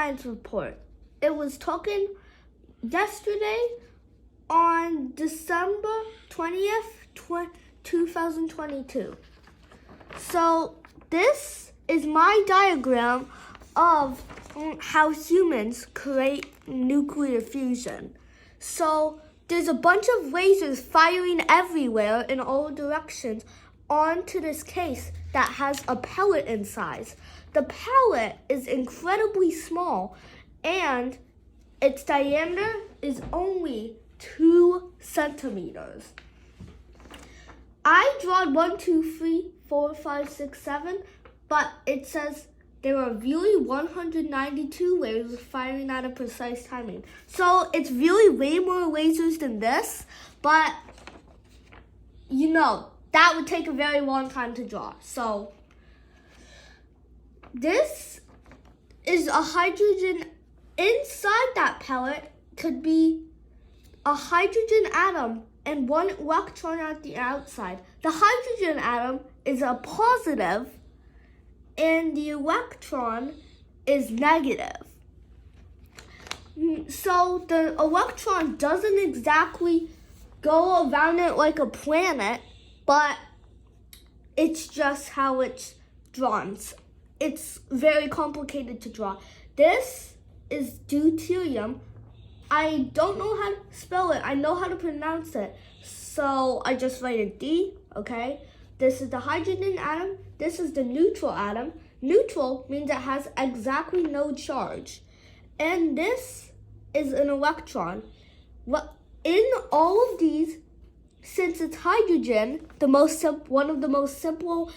science report. It was taken yesterday on December 20th, 2022. So this is my diagram of how humans create nuclear fusion. So there's a bunch of lasers firing everywhere in all directions onto this case that has a pellet inside. The pellet is incredibly small and its diameter is only 2 centimeters. I draw 1, 2, 3, 4, 5, 6, 7, but it says there are really 192 lasers firing at a precise timing. So it's really way more lasers than this, but you know, that would take a very long time to draw. So this is a hydrogen. Inside that pellet could be a hydrogen atom and 1 electron at the outside. The hydrogen atom is a positive and the electron is negative. So the electron doesn't exactly go around it like a planet, but it's just how it's drawn. It's very complicated to draw. This is deuterium. I don't know how to spell it. I know how to pronounce it. So I just write a D, okay? This is the hydrogen atom. This is the neutral atom. Neutral means it has exactly no charge. And this is an electron. In all of these, since it's hydrogen, one of the most simple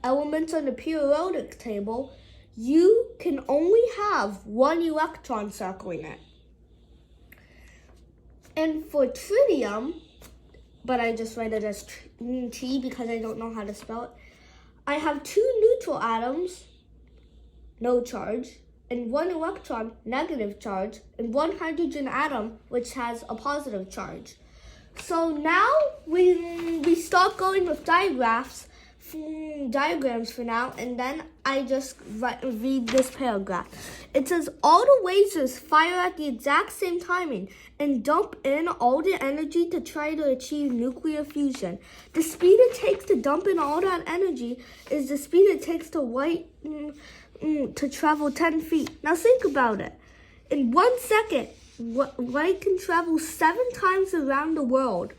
elements on the periodic table, you can only have 1 electron circling it. And for tritium, but I just write it as T because I don't know how to spell it, I have 2 neutral atoms, no charge, and 1 electron, negative charge, and 1 hydrogen atom, which has a positive charge. So now we stop going with diagrams for now, and then I just read this paragraph. It says, all the lasers fire at the exact same timing and dump in all the energy to try to achieve nuclear fusion. The speed it takes to dump in all that energy is the speed it takes to light to travel 10 feet. Now think about it. In 1 second, light can travel 7 times around the world.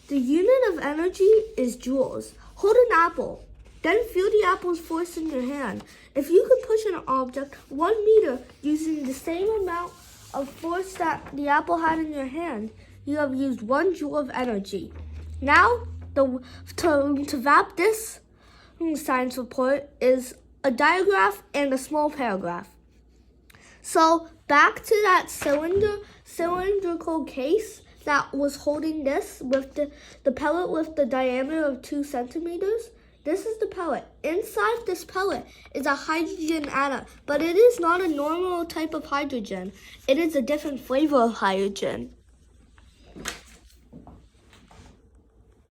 The unit of energy is joules. Hold an apple, then feel the apple's force in your hand. If you could push an object 1 meter using the same amount of force that the apple had in your hand, you have used 1 joule of energy. Now, to wrap this science report is a diagram and a small paragraph. So back to that cylindrical case that was holding this with the pellet with the diameter of 2 centimeters. This is the pellet. Inside this pellet is a hydrogen atom, but it is not a normal type of hydrogen. It is a different flavor of hydrogen.